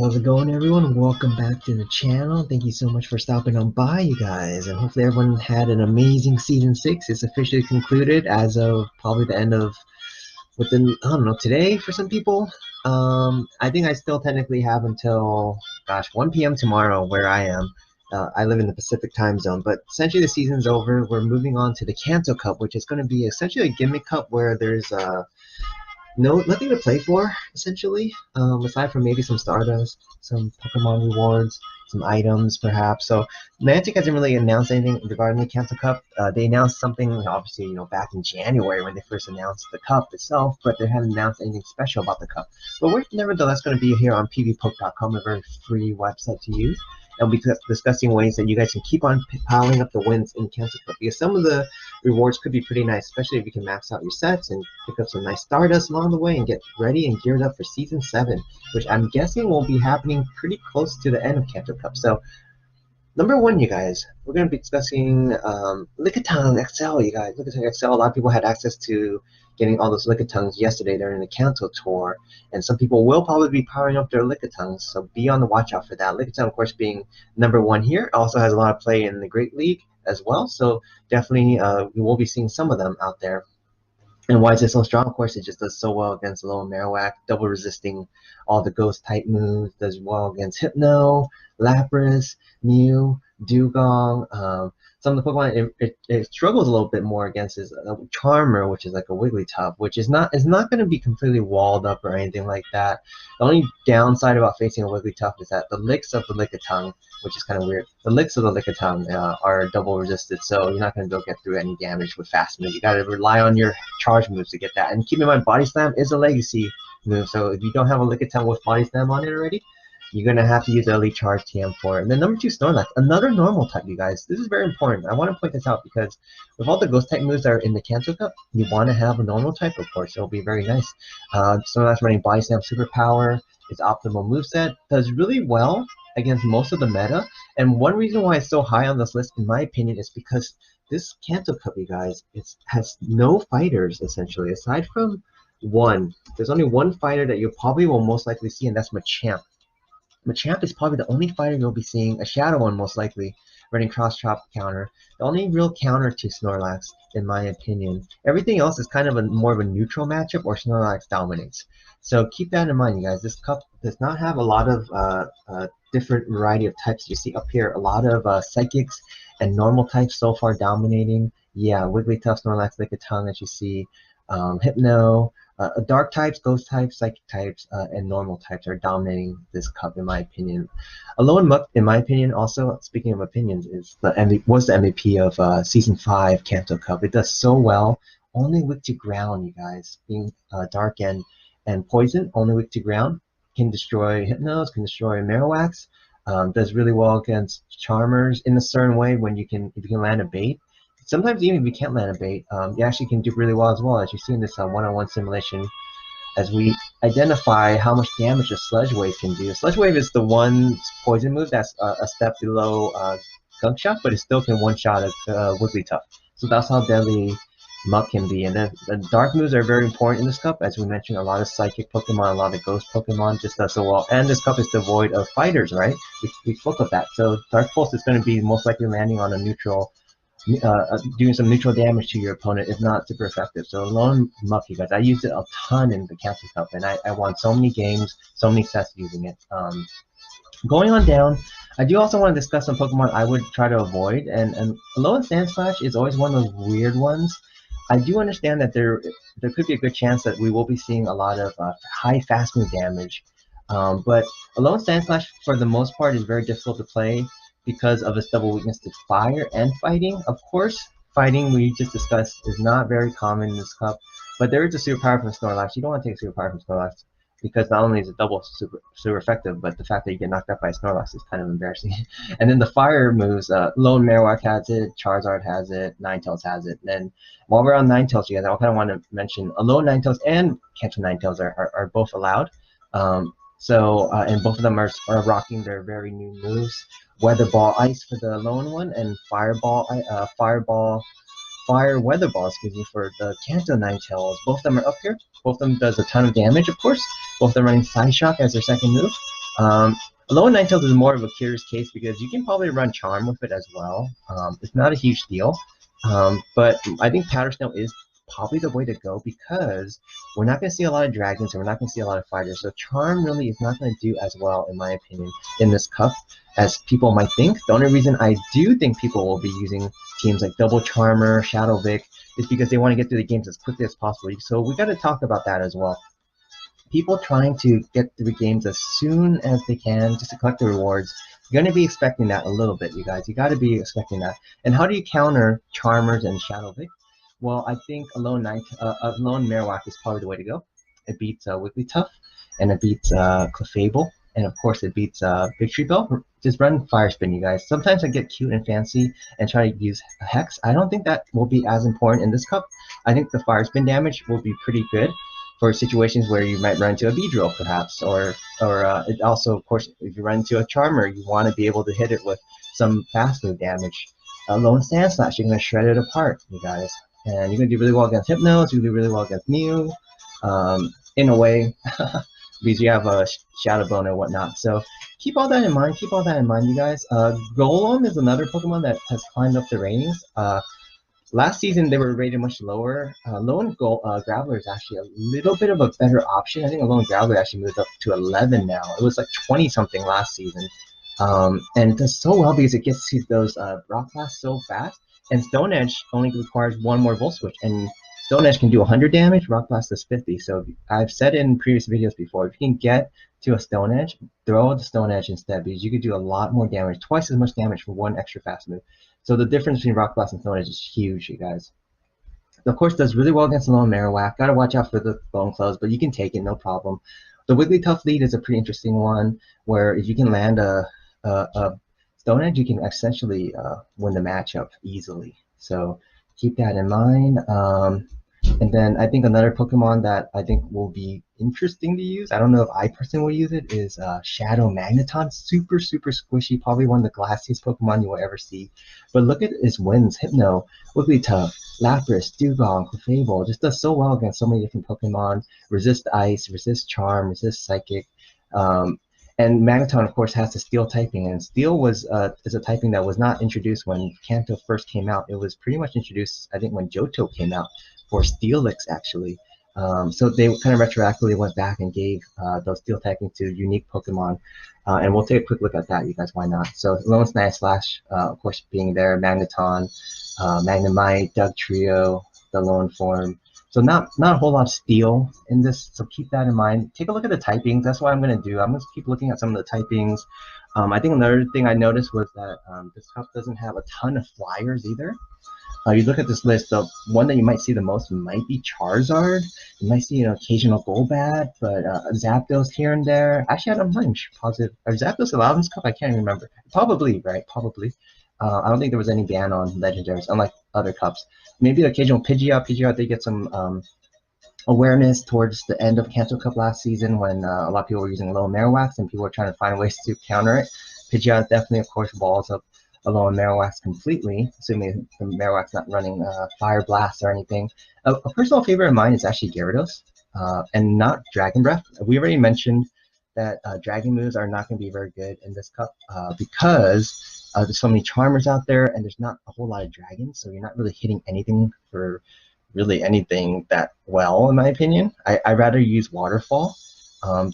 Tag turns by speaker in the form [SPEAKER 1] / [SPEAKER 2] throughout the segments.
[SPEAKER 1] How's it going, everyone? Welcome back to the channel. Thank you so much for stopping on by, you guys, and hopefully everyone had an amazing season 6. It's officially concluded as of probably the end of within, I don't know, today for some people. I think I still technically have until 1 p.m. tomorrow where I am. I live in the Pacific time zone, but essentially the season's over. We're moving on to the Kanto Cup, which is going to be essentially a gimmick cup where there's nothing to play for essentially, aside from maybe some Stardust, some Pokemon rewards, some items perhaps. So Niantic hasn't really announced anything regarding the Kanto Cup. They announced something obviously, back in January when they first announced the cup itself, but they haven't announced anything special about the cup. But we're nevertheless going to be here on pvpoke.com, a very free website to use. And we'll be discussing ways that you guys can keep on piling up the wins in Kanto Cup, because some of the rewards could be pretty nice, especially if you can max out your sets and pick up some nice Stardust along the way and get ready and geared up for Season 7, which I'm guessing will be happening pretty close to the end of Kanto Cup. So, number one, you guys, we're going to be discussing Lickitung XL, you guys. Lickitung XL, a lot of people had access to getting all those Lickitungs yesterday during the Kanto tour, and some people will probably be powering up their Lickitungs, so be on the watch out for that. Lickitung, of course, being number one here, also has a lot of play in the Great League as well, so definitely we will be seeing some of them out there. And why is it so strong? Of course, it just does so well against Low Marowak, double resisting all the ghost type moves, does well against Hypno, Lapras, Mew, Dugong. Some of the Pokemon it struggles a little bit more against is Charmer, which is like a Wigglytuff, which is not going to be completely walled up or anything like that. The only downside about facing a Wigglytuff is that the licks of the Lickitung, which is kind of weird, the licks of the Lickitung are double resisted, so you're not going to be able to get through any damage with fast move. You got to rely on your charge moves to get that. And keep in mind, Body Slam is a legacy move, so if you don't have a Lickitung with Body Slam on it already, you're going to have to use the Elite Charge TM for it. And then number 2, Snorlax, another normal type, you guys. This is very important. I want to point this out because with all the ghost type moves that are in the Kanto Cup, you want to have a normal type, of course. It'll be very nice. Snorlax running Body Slam Superpower, its optimal moveset, does really well against most of the meta. And one reason why it's so high on this list, in my opinion, is because this Kanto Cup, you guys, has no fighters, essentially. Aside from one, there's only one fighter that you probably will most likely see, and that's Machamp. Machamp is probably the only fighter you'll be seeing, a Shadow one most likely, running cross-chop counter. The only real counter to Snorlax, in my opinion. Everything else is kind of more of a neutral matchup, or Snorlax dominates. So keep that in mind, you guys. This cup does not have a lot of different variety of types. You see up here a lot of Psychics and normal types so far dominating. Yeah, Wigglytuff, Snorlax, Lickitung, as you see. Hypno, dark types, ghost types, psychic types, and normal types are dominating this cup, in my opinion. Alolan Muck, in my opinion, also, speaking of opinions, was the MVP of Season 5 Kanto Cup. It does so well. Only weak to ground, you guys. Being dark and poison, only weak to ground. Can destroy Hypnos, can destroy Marowaks. Does really well against Charmers in a certain way if you can land a bait. Sometimes even if you can't land a bait, you actually can do really well as well, as you see in this one-on-one simulation, as we identify how much damage a Sludge Wave can do. Sludge Wave is the one poison move that's a step below Gunk Shot, but it still can one-shot a Wigglytuff. So that's how deadly Muck can be. And then the dark moves are very important in this cup. As we mentioned, a lot of Psychic Pokemon, a lot of Ghost Pokemon just does so well. And this cup is devoid of fighters, right? We spoke of that. So Dark Pulse is going to be most likely landing on a neutral, doing some neutral damage to your opponent, if not super effective. So Alolan Muck, you guys, I used it a ton in the Kanto Cup, and I won so many games, so many sets using it. Going on down, I do also want to discuss some Pokemon I would try to avoid, and Alolan Sandslash is always one of those weird ones. I do understand that there could be a good chance that we will be seeing a lot of high fast move damage, but Alolan Sandslash, for the most part, is very difficult to play because of its double weakness to fire and fighting. Of course, fighting, we just discussed, is not very common in this cup, but there is a superpower from Snorlax. You don't want to take a superpower from Snorlax, because not only is it double super effective, but the fact that you get knocked out by Snorlax is kind of embarrassing. And then the fire moves, Lone Marowak has it, Charizard has it, Ninetales has it. Then while we're on Ninetales, you guys, I kind of want to mention Alolan Ninetales and Kanto Ninetales are both allowed. And both of them are rocking their very new moves. Weather Ball Ice for the lone one, and Fire Weather Ball, excuse me, for the Kanto Ninetales. Both of them are up here. Both of them does a ton of damage, of course. Both of them running Psyshock as their second move. Alone Ninetales is more of a curious case because you can probably run Charm with it as well. It's not a huge deal, but I think Powder Snow is probably the way to go because we're not going to see a lot of dragons and we're not going to see a lot of fighters. So Charm really is not going to do as well, in my opinion, in this cup as people might think. The only reason I do think people will be using teams like Double Charmer, Shadow Vic, is because they want to get through the games as quickly as possible. So we got to talk about that as well. People trying to get through games as soon as they can just to collect the rewards, you're going to be expecting that a little bit, you guys. You got to be expecting that. And how do you counter Charmers and Shadow Vic? Well, I think Alone Marowak is probably the way to go. It beats Wigglytuff, and it beats Clefable, and of course it beats Victory Bell. Just run Fire Spin, you guys. Sometimes I get cute and fancy and try to use a Hex. I don't think that will be as important in this cup. I think the Fire Spin damage will be pretty good for situations where you might run into a Beedrill, perhaps, or it also, of course, if you run into a Charmer, you want to be able to hit it with some fast move damage. Lone Sand Slash, you're going to shred it apart, you guys. And you're going to do really well against Hypnos, you're going to do really well against Mew, in a way, because you have a Shadow Bone and whatnot. So keep all that in mind, you guys. Golem is another Pokemon that has climbed up the ratings. Last season, they were rated much lower. Lone Graveler is actually a little bit of a better option. I think a Lone Graveler actually moved up to 11 now. It was like 20-something last season. And it does so well because it gets to those Rock Blasts so fast. And Stone Edge only requires one more Volt Switch. And Stone Edge can do 100 damage, Rock Blast does 50. So I've said in previous videos before, if you can get to a Stone Edge, throw the Stone Edge instead because you could do a lot more damage, twice as much damage for one extra fast move. So the difference between Rock Blast and Stone Edge is huge, you guys. Of course, does really well against Lone Marowak. Gotta watch out for the Bone Clothes, but you can take it, no problem. The Wigglytuff lead is a pretty interesting one, where if you can land a Stone Edge, you can essentially win the matchup easily. So keep that in mind. And then I think another Pokemon that I think will be interesting to use, I don't know if I personally will use it, is Shadow Magneton. Super, super squishy. Probably one of the glassiest Pokemon you will ever see. But look at his wins. Hypno, Wigglytuff, Lapras, Dugong, Clefable. Just does so well against so many different Pokemon. Resist Ice, resist Charm, resist Psychic. And Magneton, of course, has the Steel typing, and Steel is a typing that was not introduced when Kanto first came out. It was pretty much introduced, I think, when Johto came out for Steelix, actually. So they kind of retroactively went back and gave those Steel typing to unique Pokemon. And we'll take a quick look at that, you guys. Why not? So Lone Sand Slash, of course, being there, Magneton, Magnemite, Dugtrio, the Lone Form. So not a whole lot of Steel in this, so keep that in mind. Take a look at the typings. That's what I'm going to do. I'm going to keep looking at some of the typings. I think another thing I noticed was that this cup doesn't have a ton of flyers either. You look at this list, the one that you might see the most might be Charizard. You might see an occasional Golbat, but Zapdos here and there. Actually, I'm not even positive. Are Zapdos allowed in this cup? I can't even remember. Probably, right? Probably. I don't think there was any ban on legendaries, unlike other cups. Maybe the occasional Pidgeot. Pidgeot did get some awareness towards the end of Kanto Cup last season when a lot of people were using Lone Marowak and people were trying to find ways to counter it. Pidgeot definitely, of course, walls up Lone Marowak completely, assuming the Marowak's not running Fire Blast or anything. A personal favorite of mine is actually Gyarados, and not Dragon Breath. We already mentioned that Dragon moves are not going to be very good in this cup because there's so many Charmers out there, and there's not a whole lot of Dragons, so you're not really hitting anything for really anything that well, in my opinion. I'd rather use Waterfall.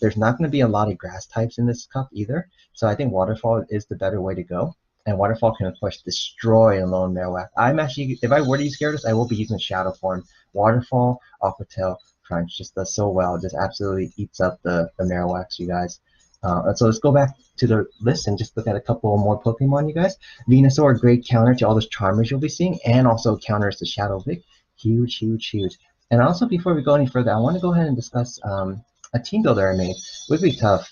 [SPEAKER 1] There's not going to be a lot of Grass types in this cup either, so I think Waterfall is the better way to go. And Waterfall can, of course, destroy a Lone Marowak. I'm actually, if I were to use Gyarados, I will be using Shadow form. Waterfall, Aqua Tail, Crunch just does so well. Just absolutely eats up the Marowaks, you guys. So let's go back to the list and just look at a couple more Pokemon, you guys. Venusaur, great counter to all those Charmers you'll be seeing, and also counters to Shadow Vic. Huge, huge, huge. And also, before we go any further, I want to go ahead and discuss a team builder I made. Wigglytuff,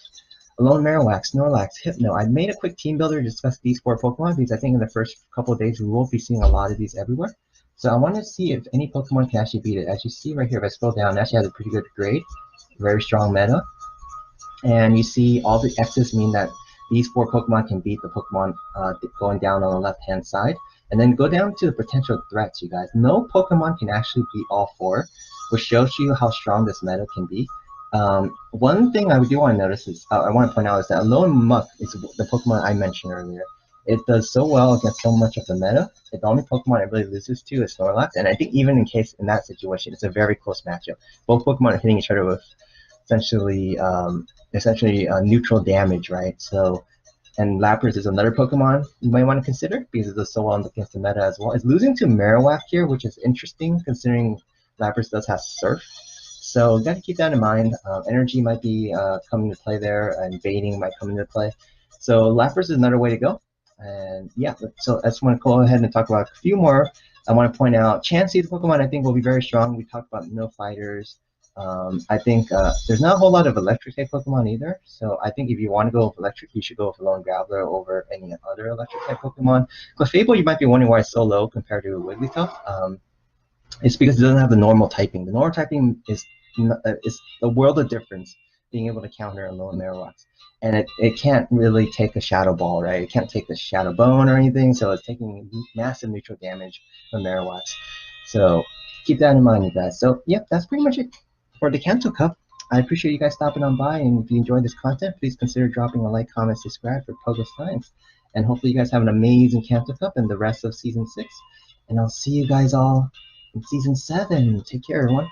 [SPEAKER 1] Lone Marowak, Snorlax, Hypno. I made a quick team builder to discuss these 4 Pokemon because I think in the first couple of days we will be seeing a lot of these everywhere. So I wanted to see if any Pokemon can actually beat it. As you see right here, if I scroll down, it actually has a pretty good grade. Very strong meta. And you see all the X's mean that these 4 Pokemon can beat the Pokemon going down on the left-hand side. And then go down to the potential threats, you guys. No Pokemon can actually beat all 4, which shows you how strong this meta can be. One thing I do want to notice is, I want to point out is that Alolan Muck is the Pokemon I mentioned earlier. It does so well against so much of the meta. The only Pokemon it really loses to is Snorlax, and I think even in that situation, it's a very close matchup. Both Pokemon are hitting each other with essentially neutral damage, right? So, and Lapras is another Pokemon you might want to consider because it does so well against the meta as well. It's losing to Marowak here, which is interesting considering Lapras does have Surf. So got to keep that in mind. Energy might be coming to play there, and baiting might come into play. So Lapras is another way to go. And yeah, so I just want to go ahead and talk about a few more. I want to point out Chansey, the Pokemon I think will be very strong. We talked about no fighters. I think there's not a whole lot of electric type Pokemon either. So I think if you want to go with electric, you should go with Lone Graveler over any other electric type Pokemon. Clefable, you might be wondering why it's so low compared to Wigglytuff. It's because it doesn't have the normal typing. The normal typing is a world of difference being able to counter a Alolan Marowak. And it can't really take a Shadow Ball, right? It can't take the Shadow Bone or anything, so it's taking massive neutral damage from Marowak. So keep that in mind, you guys. So, yep, that's pretty much it for the Kanto Cup. I appreciate you guys stopping on by, and if you enjoyed this content, please consider dropping a like, comment, subscribe for Pogo Science. And hopefully you guys have an amazing Kanto Cup and the rest of Season 6. And I'll see you guys all in Season 7. Take care, everyone.